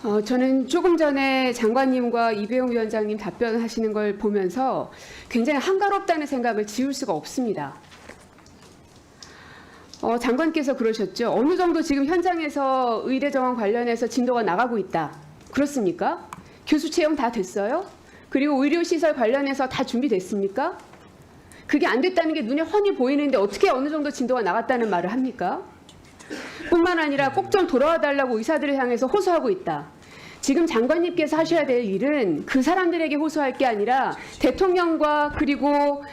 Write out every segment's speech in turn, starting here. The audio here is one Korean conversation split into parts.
저는 조금 전에 장관님과 이배용 위원장님 답변하시는 걸 보면서 굉장히 한가롭다는 생각을 지울 수가 없습니다. 장관께서 그러셨죠. 어느 정도 지금 현장에서 의대 정원 관련해서 진도가 나가고 있다. 그렇습니까? 교수 채용 다 됐어요? 그리고 의료시설 관련해서 다 준비됐습니까? 그게 안 됐다는 게 눈에 훤히 보이는데 어떻게 어느 정도 진도가 나갔다는 말을 합니까? 뿐만 아니라 꼭 좀 돌아와 달라고 의사들을 향해서 호소하고 있다. 지금 장관님께서 하셔야 될 일은 그 사람들에게 호소할 게 아니라 대통령과 그리고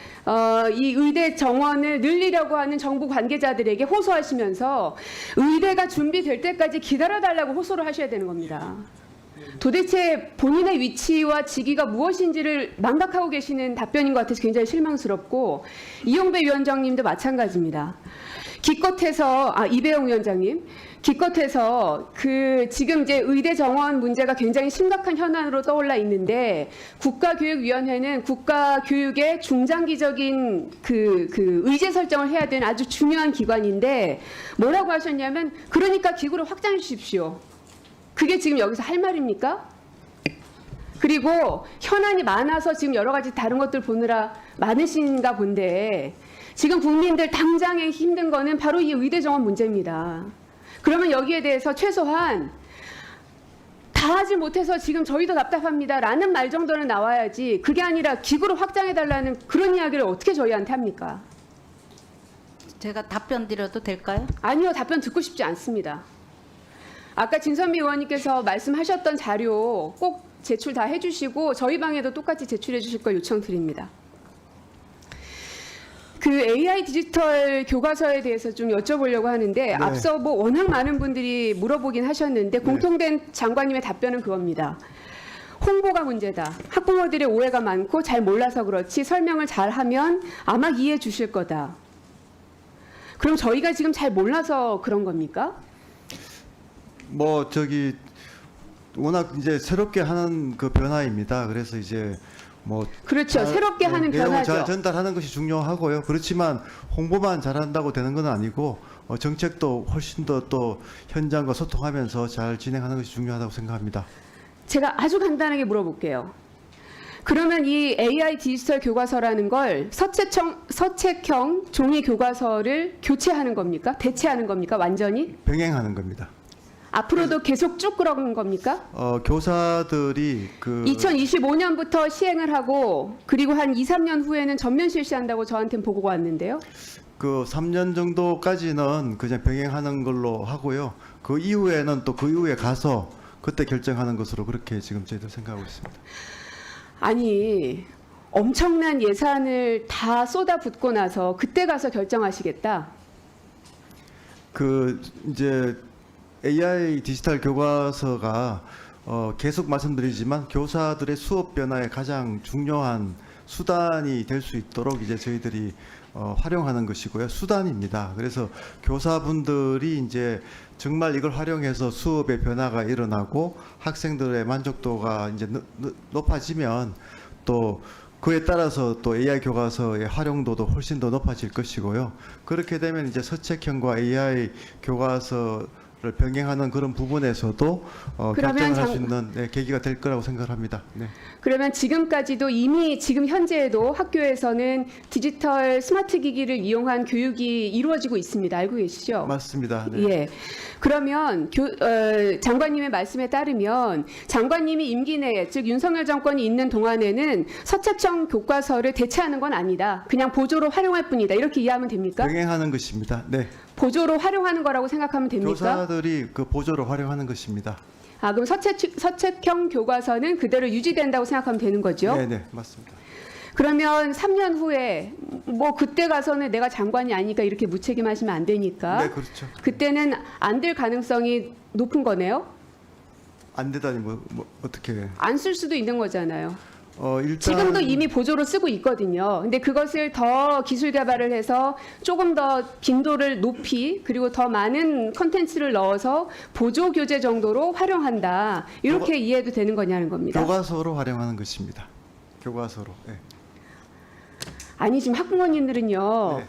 이 의대 정원을 늘리려고 하는 정부 관계자들에게 호소하시면서 의대가 준비될 때까지 기다려달라고 호소를 하셔야 되는 겁니다. 도대체 본인의 위치와 직위가 무엇인지를 망각하고 계시는 답변인 것 같아서 굉장히 실망스럽고, 이용배 위원장님도 마찬가지입니다. 기껏해서 이배용 위원장님, 기껏해서 지금 이제 의대 정원 문제가 굉장히 심각한 현안으로 떠올라 있는데, 국가교육위원회는 국가교육의 중장기적인 의제 설정을 해야 되는 아주 중요한 기관인데, 뭐라고 하셨냐면, 그러니까 기구를 확장해 주십시오. 그게 지금 여기서 할 말입니까? 그리고 현안이 많아서 지금 여러 가지 다른 것들 보느라 많으신가 본데, 지금 국민들 당장에 힘든 거는 바로 이 의대 정원 문제입니다. 그러면 여기에 대해서 최소한 다 하지 못해서 지금 저희도 답답합니다 라는 말 정도는 나와야지, 그게 아니라 기구를 확장해달라는 그런 이야기를 어떻게 저희한테 합니까? 제가 답변 드려도 될까요? 아니요, 답변 듣고 싶지 않습니다. 아까 진선미 의원님께서 말씀하셨던 자료 꼭 제출 다 해주시고 저희 방에도 똑같이 제출해 주실 걸 요청드립니다. AI 디지털 교과서에 대해서 좀 여쭤보려고 하는데, 네. 앞서 워낙 많은 분들이 물어보긴 하셨는데 공통된 장관님의 답변은 그겁니다. 홍보가 문제다. 학부모들의 오해가 많고 잘 몰라서 그렇지 설명을 잘하면 아마 이해해 주실 거다. 그럼 저희가 지금 잘 몰라서 그런 겁니까? 워낙 이제 새롭게 하는 그 변화입니다. 그래서 이제 그렇죠. 새롭게 하는 내용을 변화죠. 잘 전달하는 것이 중요하고요. 그렇지만 홍보만 잘한다고 되는 건 아니고 정책도 훨씬 더 또 현장과 소통하면서 잘 진행하는 것이 중요하다고 생각합니다. 제가 아주 간단하게 물어볼게요. 그러면 이 AI 디지털 교과서라는 걸 서책형 종이 교과서를 교체하는 겁니까? 대체하는 겁니까? 완전히? 병행하는 겁니다. 앞으로도 계속 쭉 그런 겁니까? 교사들이 2025년부터 시행을 하고 그리고 한 2, 3년 후에는 전면 실시한다고 저한테는 보고가 왔는데요. 3년 정도까지는 그냥 병행하는 걸로 하고요. 그 이후에는 또 그 이후에 가서 그때 결정하는 것으로 그렇게 지금 저희도 생각하고 있습니다. 아니, 엄청난 예산을 다 쏟아붓고 나서 그때 가서 결정하시겠다? 이제 AI 디지털 교과서가 계속 말씀드리지만 교사들의 수업 변화에 가장 중요한 수단이 될 수 있도록 이제 저희들이 활용하는 것이고요. 수단입니다. 그래서 교사분들이 이제 정말 이걸 활용해서 수업의 변화가 일어나고 학생들의 만족도가 이제 높아지면 또 그에 따라서 또 AI 교과서의 활용도도 훨씬 더 높아질 것이고요. 그렇게 되면 이제 서책형과 AI 교과서를 병행하는 그런 부분에서도 결정을 할 수 있는 계기가 될 거라고 생각합니다. 네. 그러면 지금까지도 이미 지금 현재에도 학교에서는 디지털 스마트 기기를 이용한 교육이 이루어지고 있습니다. 알고 계시죠? 맞습니다. 네. 예. 그러면 장관님의 말씀에 따르면 장관님이 임기 내에, 즉 윤석열 정권이 있는 동안에는 서책형 교과서를 대체하는 건 아니다. 그냥 보조로 활용할 뿐이다. 이렇게 이해하면 됩니까? 병행하는 것입니다. 네. 보조로 활용하는 거라고 생각하면 됩니까? 교사들이 그 보조로 활용하는 것입니다. 그럼 서책형 교과서는 그대로 유지된다고 생각하면 되는 거죠? 네, 맞습니다. 그러면 3년 후에 그때 가서는 내가 장관이 아니니까 이렇게 무책임하시면 안 되니까. 네, 그렇죠. 그때는 안 될 가능성이 높은 거네요? 안 되다니 어떻게? 안 쓸 수도 있는 거잖아요. 일단 지금도 이미 보조로 쓰고 있거든요. 근데 그것을 더 기술 개발을 해서 조금 더 빈도를 높이 그리고 더 많은 컨텐츠를 넣어서 보조 교재 정도로 활용한다. 이렇게 이해해도 되는 거냐는 겁니다. 교과서로 활용하는 것입니다. 교과서로. 네. 아니, 지금 학부모님들은요. 네.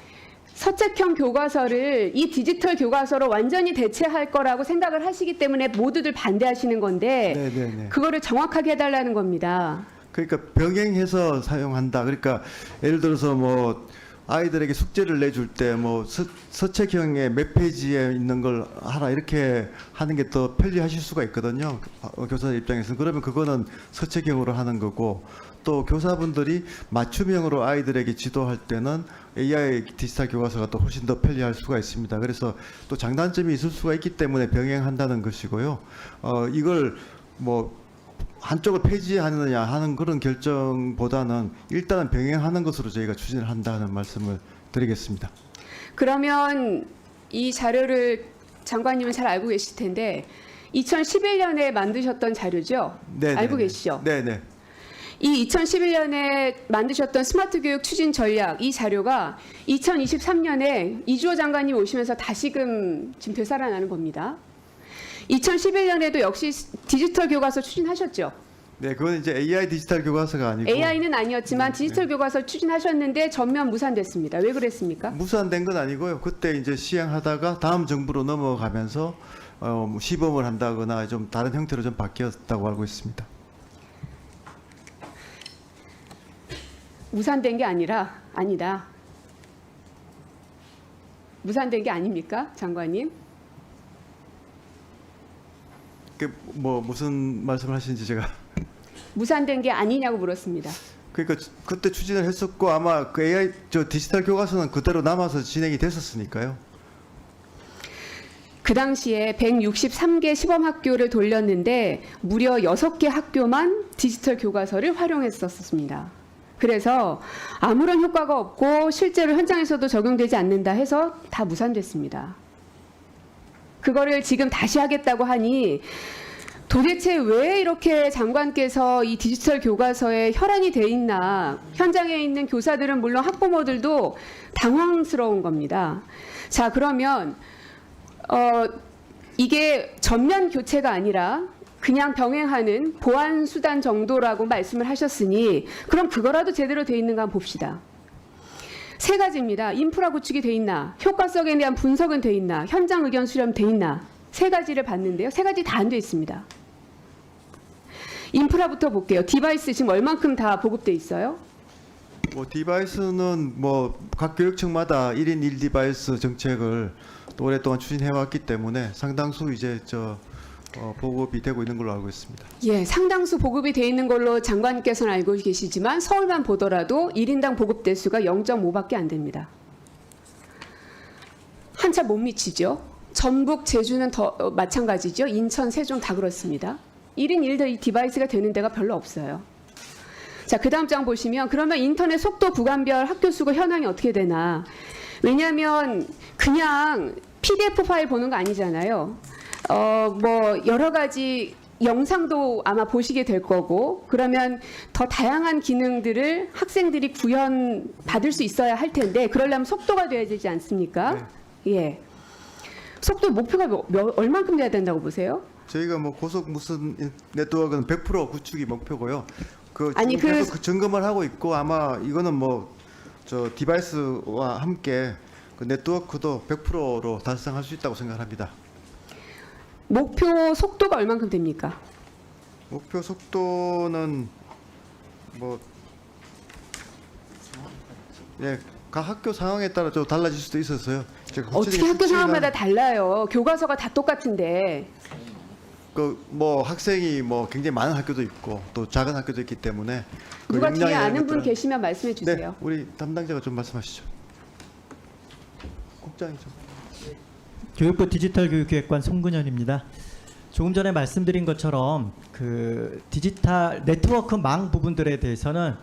서책형 교과서를 이 디지털 교과서로 완전히 대체할 거라고 생각을 하시기 때문에 모두들 반대하시는 건데 네네네. 그거를 정확하게 해달라는 겁니다. 그러니까 병행해서 사용한다. 그러니까 예를 들어서 뭐 아이들에게 숙제를 내줄 때 뭐 서책형의 몇 페이지에 있는 걸 하라 이렇게 하는 게 더 편리하실 수가 있거든요. 교사 입장에서는. 그러면 그거는 서책형으로 하는 거고, 또 교사분들이 맞춤형으로 아이들에게 지도할 때는 AI 디지털 교과서가 또 훨씬 더 편리할 수가 있습니다. 그래서 또 장단점이 있을 수가 있기 때문에 병행한다는 것이고요. 이걸 뭐 한쪽을 폐지하느냐 하는 그런 결정보다는 일단은 병행하는 것으로 저희가 추진을 한다는 말씀을 드리겠습니다. 그러면 이 자료를 장관님은 잘 알고 계실 텐데 2011년에 만드셨던 자료죠? 네네. 알고 계시죠? 네네. 이 2011년에 만드셨던 스마트 교육 추진 전략 이 자료가 2023년에 이주호 장관님 오시면서 다시금 지금 되살아나는 겁니다. 2011년에도 역시 디지털 교과서 추진하셨죠? 네, 그건 이제 AI 디지털 교과서가 아니고 AI는 아니었지만 디지털 교과서 추진하셨는데 전면 무산됐습니다. 왜 그랬습니까? 무산된 건 아니고요. 그때 이제 시행하다가 다음 정부로 넘어가면서 시범을 한다거나 좀 다른 형태로 좀 바뀌었다고 알고 있습니다. 무산된 게 아니다. 무산된 게 아닙니까, 장관님? 그 뭐 무슨 말씀을 하시는지 제가 무산된 게 아니냐고 물었습니다. 그러니까 그때 추진을 했었고 아마 그 AI 디지털 교과서는 그대로 남아서 진행이 됐었으니까요. 그 당시에 163개 시범학교를 돌렸는데 무려 6개 학교만 디지털 교과서를 활용했었습니다. 그래서 아무런 효과가 없고 실제로 현장에서도 적용되지 않는다 해서 다 무산됐습니다. 그거를 지금 다시 하겠다고 하니 도대체 왜 이렇게 장관께서 이 디지털 교과서에 혈안이 돼 있나, 현장에 있는 교사들은 물론 학부모들도 당황스러운 겁니다. 자, 그러면 이게 전면 교체가 아니라 그냥 병행하는 보완 수단 정도라고 말씀을 하셨으니 그럼 그거라도 제대로 돼 있는가 한번 봅시다. 세 가지입니다. 인프라 구축이 돼 있나, 효과성에 대한 분석은 돼 있나, 현장 의견 수렴 돼 있나, 세 가지를 봤는데요. 세 가지 다 안 돼 있습니다. 인프라부터 볼게요. 디바이스 지금 얼만큼 다 보급돼 있어요? 뭐 디바이스는 뭐 각 교육청마다 1인 1디바이스 정책을 또 오랫동안 추진해 왔기 때문에 상당수 이제 보급이 되고 있는 걸로 알고 있습니다. 예, 상당수 보급이 돼 있는 걸로 장관께서는 알고 계시지만 서울만 보더라도 1인당 보급 대수가 0.5밖에 안 됩니다. 한참 못 미치죠. 전북, 제주는 더 마찬가지죠. 인천, 세종 다 그렇습니다. 1인 1 디바이스가 되는 데가 별로 없어요. 자, 그 다음 장 보시면 그러면 인터넷 속도 구간별 학교 수가 현황이 어떻게 되나. 왜냐하면 그냥 PDF 파일 보는 거 아니잖아요. 뭐 여러 가지 영상도 아마 보시게 될 거고 그러면 더 다양한 기능들을 학생들이 구현 받을 수 있어야 할 텐데 그러려면 속도가 돼야 되지 않습니까? 네. 예. 속도 목표가 얼만큼 돼야 된다고 보세요? 저희가 뭐 고속 무슨 네트워크는 100% 구축이 목표고요. 아니, 지금 계속 점검을 하고 있고 아마 이거는 뭐 디바이스와 함께 그 네트워크도 100%로 달성할 수 있다고 생각합니다. 목표 속도가 얼만큼 됩니까? 목표 속도는 뭐 각 학교 상황에 따라 좀 달라질 수도 있어서요. 제가 어떻게 구체적인 학교 수치는 상황마다 달라요. 교과서가 다 똑같은데. 뭐 학생이 뭐 굉장히 많은 학교도 있고 또 작은 학교도 있기 때문에 그 누가 뒤에 역량이나 이런 아는 분 것들은- 계시면 말씀해 주세요. 네, 우리 담당자가 좀 말씀하시죠. 국장이 좀. 교육부 디지털 교육기획관 송근현입니다. 조금 전에 말씀드린 것처럼 그 디지털 네트워크망 부분들에 대해서는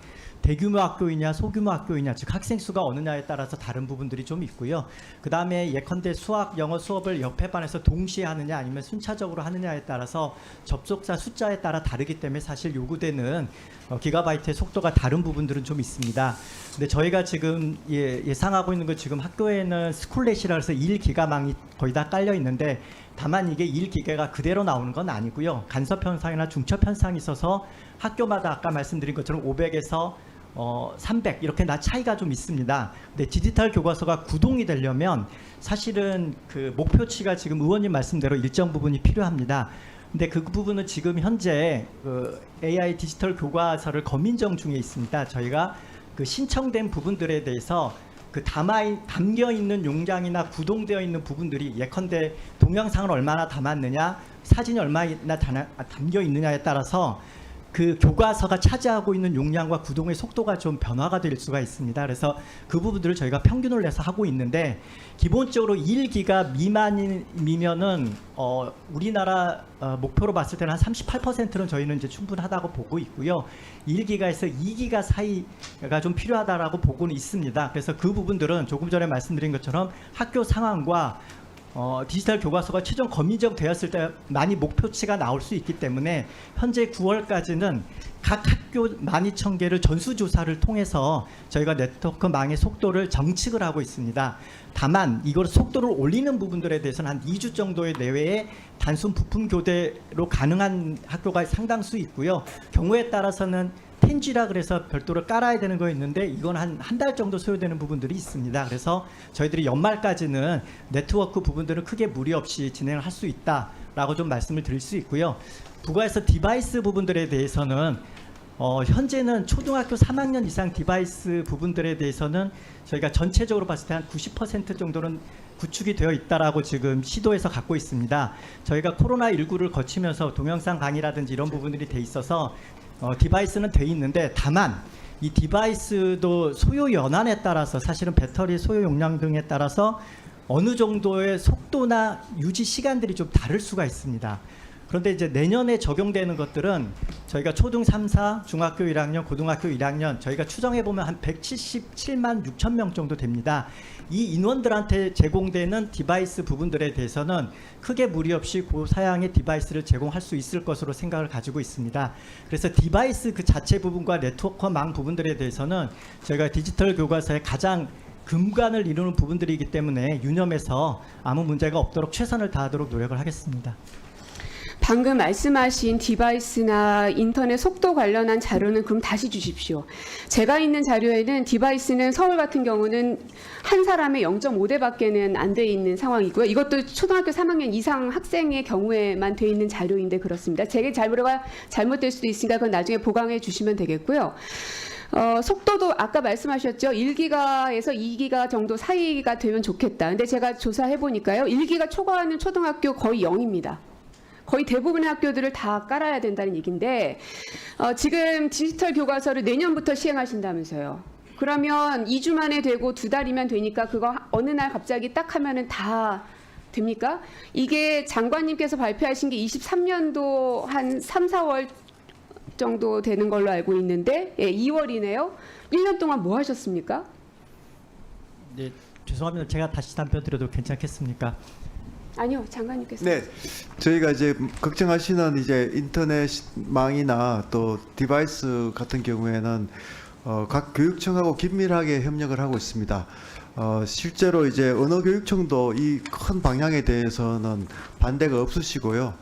대규모 학교이냐 소규모 학교이냐 즉 학생 수가 어느냐에 따라서 다른 부분들이 좀 있고요. 그 다음에 예컨대 수학, 영어 수업을 옆에 반에서 동시에 하느냐 아니면 순차적으로 하느냐에 따라서 접속자 숫자에 따라 다르기 때문에 사실 요구되는 기가바이트의 속도가 다른 부분들은 좀 있습니다. 근데 저희가 지금 예상하고 있는 건 지금 학교에는 스쿨렛이라 해서 1기가망이 거의 다 깔려 있는데 다만 이게 1기가가 그대로 나오는 건 아니고요. 간섭 현상이나 중첩 현상이 있어서 학교마다 아까 말씀드린 것처럼 500에서 300 이렇게 차이가 좀 있습니다. 근데 디지털 교과서가 구동이 되려면 사실은 그 목표치가 지금 의원님 말씀대로 일정 부분이 필요합니다. 근데 그 부분은 지금 현재 그 AI 디지털 교과서를 검인정 중에 있습니다. 저희가 그 신청된 부분들에 대해서 그 담겨 있는 용량이나 구동되어 있는 부분들이 예컨대 동영상을 얼마나 담았느냐, 사진이 얼마나 담겨 있느냐에 따라서 그 교과서가 차지하고 있는 용량과 구동의 속도가 좀 변화가 될 수가 있습니다. 그래서 그 부분들을 저희가 평균을 내서 하고 있는데 기본적으로 1기가 미만이면은 우리나라 목표로 봤을 때는 한 38%는 저희는 이제 충분하다고 보고 있고요. 1기가에서 2기가 사이가 좀 필요하다라고 보고는 있습니다. 그래서 그 부분들은 조금 전에 말씀드린 것처럼 학교 상황과 디지털 교과서가 최종 검인정 되었을 때 많이 목표치가 나올 수 있기 때문에 현재 9월까지는 각 학교 12,000개를 전수조사를 통해서 저희가 네트워크 망의 속도를 정측을 하고 있습니다. 다만 이걸 속도를 올리는 부분들에 대해서는 한 2주 정도의 내외에 단순 부품 교대로 가능한 학교가 상당수 있고요. 경우에 따라서는 10G라 그래서 별도로 깔아야 되는 거 있는데 이건 한 달 정도 소요되는 부분들이 있습니다. 그래서 저희들이 연말까지는 네트워크 부분들은 크게 무리 없이 진행을 할 수 있다라고 좀 말씀을 드릴 수 있고요. 부가에서 디바이스 부분들에 대해서는 현재는 초등학교 3학년 이상 디바이스 부분들에 대해서는 저희가 전체적으로 봤을 때 한 90% 정도는 구축이 되어 있다라고 지금 시도해서 갖고 있습니다. 저희가 코로나19를 거치면서 동영상 강의라든지 이런 부분들이 돼 있어서 디바이스는 돼 있는데 다만 이 디바이스도 소요 연한에 따라서 사실은 배터리 소요 용량 등에 따라서 어느 정도의 속도나 유지 시간들이 좀 다를 수가 있습니다. 그런데 이제 내년에 적용되는 것들은 저희가 초등 3, 4, 중학교 1학년, 고등학교 1학년 저희가 추정해 보면 한 177만 6천 명 정도 됩니다. 이 인원들한테 제공되는 디바이스 부분들에 대해서는 크게 무리 없이 고사양의 디바이스를 제공할 수 있을 것으로 생각을 가지고 있습니다. 그래서 디바이스 그 자체 부분과 네트워크망 부분들에 대해서는 저희가 디지털 교과서의 가장 근간을 이루는 부분들이기 때문에 유념해서 아무 문제가 없도록 최선을 다하도록 노력을 하겠습니다. 방금 말씀하신 디바이스나 인터넷 속도 관련한 자료는 그럼 다시 주십시오. 제가 있는 자료에는 디바이스는 서울 같은 경우는 한 사람의 0.5대밖에는 안 돼 있는 상황이고요. 이것도 초등학교 3학년 이상 학생의 경우에만 돼 있는 자료인데 그렇습니다. 제 자료가 잘못될 수도 있으니까 그건 나중에 보강해 주시면 되겠고요. 속도도 아까 말씀하셨죠. 1기가에서 2기가 정도 사이가 되면 좋겠다. 근데 제가 조사해 보니까요. 1기가 초과하는 초등학교 거의 0입니다. 거의 대부분의 학교들을 다 깔아야 된다는 얘기인데 지금 디지털 교과서를 내년부터 시행하신다면서요. 그러면 2주 만에 되고 2달이면 되니까 그거 어느 날 갑자기 딱 하면은 다 됩니까? 이게 장관님께서 발표하신 게 23년도 한 3, 4월 정도 되는 걸로 알고 있는데 2월이네요. 1년 동안 뭐 하셨습니까? 네, 죄송합니다. 제가 다시 답변 드려도 괜찮겠습니까? 아니요, 장관님께서. 네, 저희가 이제 걱정하시는 이제 인터넷망이나 또 디바이스 같은 경우에는 각 교육청하고 긴밀하게 협력을 하고 있습니다. 실제로 이제 언어교육청도 이 큰 방향에 대해서는 반대가 없으시고요.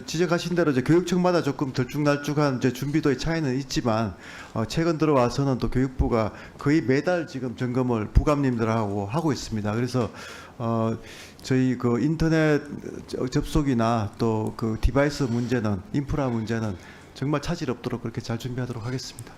지적하신 대로 이제 교육청마다 조금 들쭉날쭉한 이제 준비도의 차이는 있지만 최근 들어와서는 또 교육부가 거의 매달 지금 점검을 부감님들하고 하고 있습니다. 그래서 저희 그 인터넷 접속이나 또 그 디바이스 문제는 인프라 문제는 정말 차질 없도록 그렇게 잘 준비하도록 하겠습니다.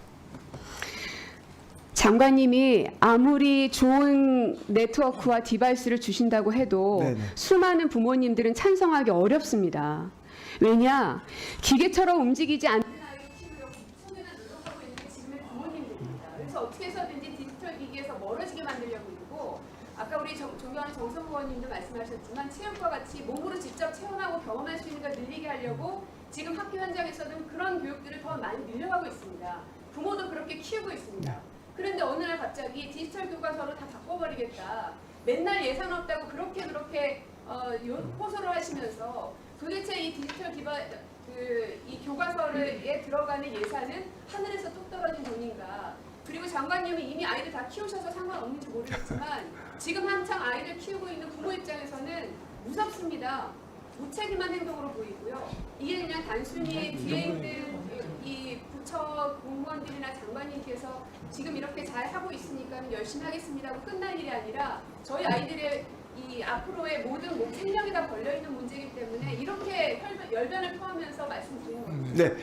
장관님이 아무리 좋은 네트워크와 디바이스를 주신다고 해도 네네. 수많은 부모님들은 찬성하기 어렵습니다. 왜냐? 기계처럼 움직이지 않는 아이를 키우려고 손에다 노력하고 있는 게 지금의 부모님들입니다. 그래서 어떻게 해서든지 디지털 기기에서 멀어지게 만들려고 있고 아까 우리 존경하는 정성 의원님도 말씀하셨지만 체육과 같이 몸으로 직접 체험하고 경험할 수 있는 걸 늘리게 하려고 지금 학교 현장에서는 그런 교육들을 더 많이 늘려가고 있습니다. 부모도 그렇게 키우고 있습니다. 그런데 어느 날 갑자기 디지털 교과서로 다 바꿔버리겠다. 맨날 예산 없다고 그렇게 호소를 하시면서 도대체 이 디지털 이 교과서에 들어가는 예산은 하늘에서 뚝 떨어진 돈인가? 그리고 장관님은 이미 아이들 다 키우셔서 상관없는지 모르겠지만 지금 한창 아이들 키우고 있는 부모 입장에서는 무섭습니다. 무책임한 행동으로 보이고요. 이게 그냥 단순히 뒤에 있는 이 부처 공무원들이나 장관님께서 지금 이렇게 잘 하고 있으니까 열심히 하겠습니다고 끝날 일이 아니라 저희 아이들의 이 앞으로의 모든 생명이 다 걸려 있는 문제이기 때문에 이렇게 열변을 토하면서 말씀드리는 겁니다. 네,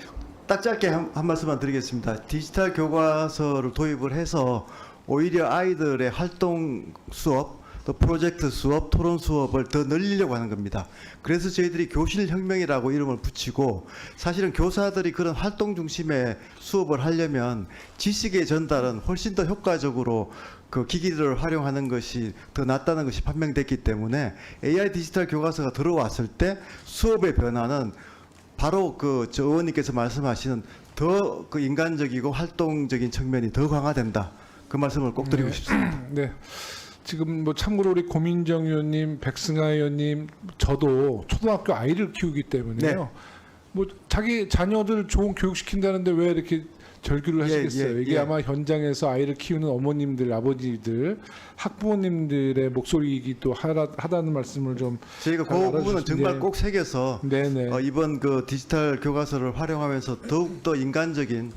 딱 짧게 한 말씀만 드리겠습니다. 디지털 교과서를 도입을 해서 오히려 아이들의 활동 수업, 또 프로젝트 수업, 토론 수업을 더 늘리려고 하는 겁니다. 그래서 저희들이 교실혁명이라고 이름을 붙이고, 사실은 교사들이 그런 활동 중심의 수업을 하려면 지식의 전달은 훨씬 더 효과적으로 그 기기를 활용하는 것이 더 낫다는 것이 판명됐기 때문에 AI 디지털 교과서가 들어왔을 때 수업의 변화는 바로 저 의원님께서 말씀하시는 더 그 인간적이고 활동적인 측면이 더 강화된다. 그 말씀을 꼭 드리고 싶습니다. 네. 지금 뭐 참고로 우리 고민정 의원님, 백승하 의원님, 저도 초등학교 아이를 키우기 때문에요. 네. 뭐 자기 자녀들 좋은 교육 시킨다는데 왜 이렇게 절규를 하시겠어요? 이게 아마 현장에서 아이를 키우는 어머님들, 아버지들, 학부모님들의 목소리이기도 하다는 말씀을 좀 저희가 그 잘 부분은 정말 알아주시는데. 꼭 새겨서 네네. 이번 그 디지털 교과서를 활용하면서 더욱더 인간적인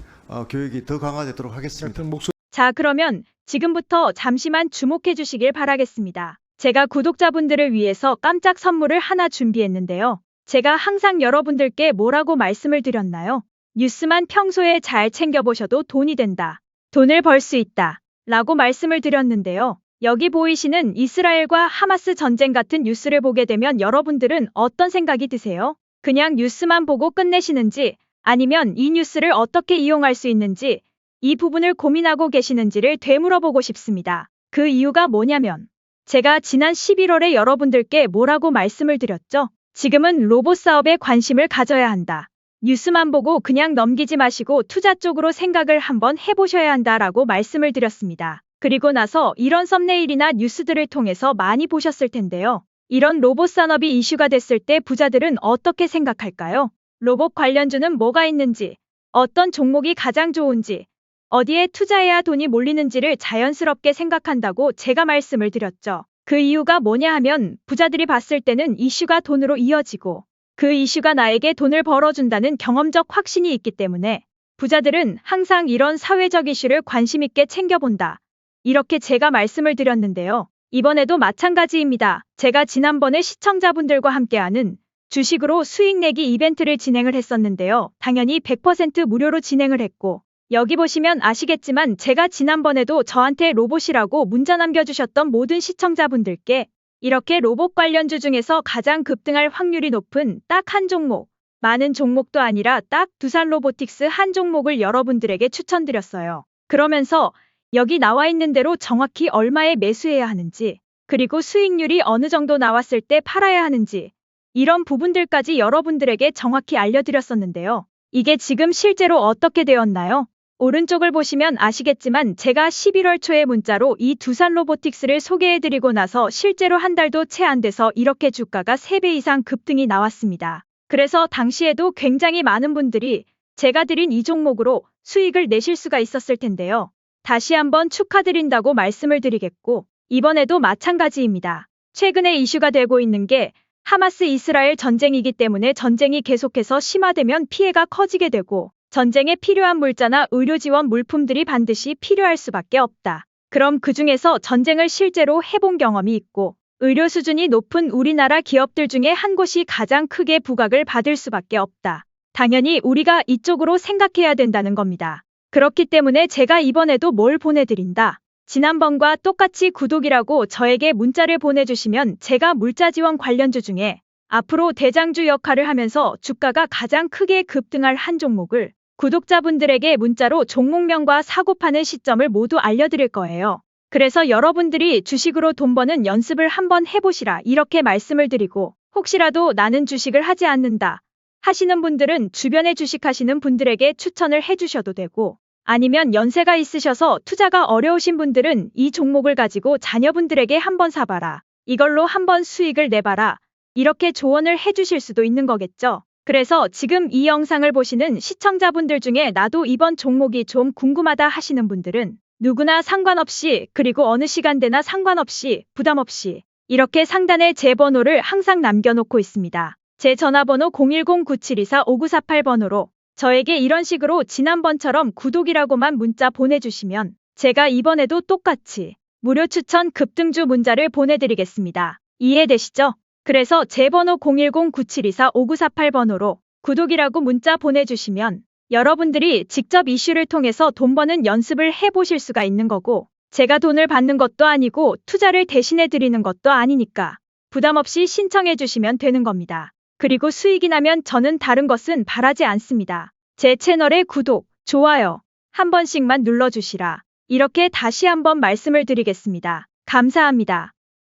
교육이 더 강화되도록 하겠습니다. 하여튼 목소리 자, 그러면 지금부터 잠시만 주목해 주시길 바라겠습니다. 제가 구독자분들을 위해서 깜짝 선물을 하나 준비했는데요. 제가 항상 여러분들께 뭐라고 말씀을 드렸나요? 뉴스만 평소에 잘 챙겨보셔도 돈이 된다. 돈을 벌 수 있다. 라고 말씀을 드렸는데요. 여기 보이시는 이스라엘과 하마스 전쟁 같은 뉴스를 보게 되면 여러분들은 어떤 생각이 드세요? 그냥 뉴스만 보고 끝내시는지, 아니면 이 뉴스를 어떻게 이용할 수 있는지, 이 부분을 고민하고 계시는지를 되물어보고 싶습니다. 그 이유가 뭐냐면, 제가 지난 11월에 여러분들께 뭐라고 말씀을 드렸죠? 지금은 로봇 사업에 관심을 가져야 한다. 뉴스만 보고 그냥 넘기지 마시고 투자 쪽으로 생각을 한번 해보셔야 한다라고 말씀을 드렸습니다. 그리고 나서 이런 썸네일이나 뉴스들을 통해서 많이 보셨을 텐데요. 이런 로봇 산업이 이슈가 됐을 때 부자들은 어떻게 생각할까요? 로봇 관련주는 뭐가 있는지, 어떤 종목이 가장 좋은지, 어디에 투자해야 돈이 몰리는지를 자연스럽게 생각한다고 제가 말씀을 드렸죠. 그 이유가 뭐냐 하면 부자들이 봤을 때는 이슈가 돈으로 이어지고 그 이슈가 나에게 돈을 벌어준다는 경험적 확신이 있기 때문에 부자들은 항상 이런 사회적 이슈를 관심 있게 챙겨본다. 이렇게 제가 말씀을 드렸는데요. 이번에도 마찬가지입니다. 제가 지난번에 시청자분들과 함께하는 주식으로 수익 내기 이벤트를 진행을 했었는데요. 당연히 100% 무료로 진행을 했고, 여기 보시면 아시겠지만 제가 지난번에도 저한테 로봇이라고 문자 남겨주셨던 모든 시청자분들께 이렇게 로봇 관련주 중에서 가장 급등할 확률이 높은 딱 한 종목, 많은 종목도 아니라 딱 두산 로보틱스 한 종목을 여러분들에게 추천드렸어요. 그러면서 여기 나와 있는 대로 정확히 얼마에 매수해야 하는지, 그리고 수익률이 어느 정도 나왔을 때 팔아야 하는지, 이런 부분들까지 여러분들에게 정확히 알려드렸었는데요. 이게 지금 실제로 어떻게 되었나요? 오른쪽을 보시면 아시겠지만 제가 11월 초에 문자로 이 두산 로보틱스를 소개해드리고 나서 실제로 한 달도 채 안 돼서 이렇게 주가가 3배 이상 급등이 나왔습니다. 그래서 당시에도 굉장히 많은 분들이 제가 드린 이 종목으로 수익을 내실 수가 있었을 텐데요. 다시 한번 축하드린다고 말씀을 드리겠고, 이번에도 마찬가지입니다. 최근에 이슈가 되고 있는 게 하마스 이스라엘 전쟁이기 때문에 전쟁이 계속해서 심화되면 피해가 커지게 되고 전쟁에 필요한 물자나 의료 지원 물품들이 반드시 필요할 수밖에 없다. 그럼 그 중에서 전쟁을 실제로 해본 경험이 있고 의료 수준이 높은 우리나라 기업들 중에 한 곳이 가장 크게 부각을 받을 수밖에 없다. 당연히 우리가 이쪽으로 생각해야 된다는 겁니다. 그렇기 때문에 제가 이번에도 뭘 보내드린다. 지난번과 똑같이 구독이라고 저에게 문자를 보내주시면 제가 물자 지원 관련주 중에 앞으로 대장주 역할을 하면서 주가가 가장 크게 급등할 한 종목을 구독자분들에게 문자로 종목명과 사고 파는 시점을 모두 알려드릴 거예요. 그래서 여러분들이 주식으로 돈 버는 연습을 한번 해보시라 이렇게 말씀을 드리고, 혹시라도 나는 주식을 하지 않는다 하시는 분들은 주변에 주식하시는 분들에게 추천을 해주셔도 되고, 아니면 연세가 있으셔서 투자가 어려우신 분들은 이 종목을 가지고 자녀분들에게 한번 사봐라. 이걸로 한번 수익을 내봐라. 이렇게 조언을 해주실 수도 있는 거겠죠. 그래서 지금 이 영상을 보시는 시청자분들 중에 나도 이번 종목이 좀 궁금하다 하시는 분들은 누구나 상관없이, 그리고 어느 시간대나 상관없이 부담 없이 이렇게 상단에 제 번호를 항상 남겨놓고 있습니다. 제 전화번호 010-9724-5948번호로 저에게 이런 식으로 지난번처럼 구독이라고만 문자 보내주시면 제가 이번에도 똑같이 무료 추천 급등주 문자를 보내드리겠습니다. 이해되시죠? 그래서 제 번호 010-9724-5948번호로 구독이라고 문자 보내주시면 여러분들이 직접 이슈를 통해서 돈 버는 연습을 해보실 수가 있는 거고, 제가 돈을 받는 것도 아니고 투자를 대신해 드리는 것도 아니니까 부담 없이 신청해 주시면 되는 겁니다. 그리고 수익이 나면 저는 다른 것은 바라지 않습니다. 제 채널에 구독, 좋아요 한 번씩만 눌러주시라. 이렇게 다시 한번 말씀을 드리겠습니다. 감사합니다.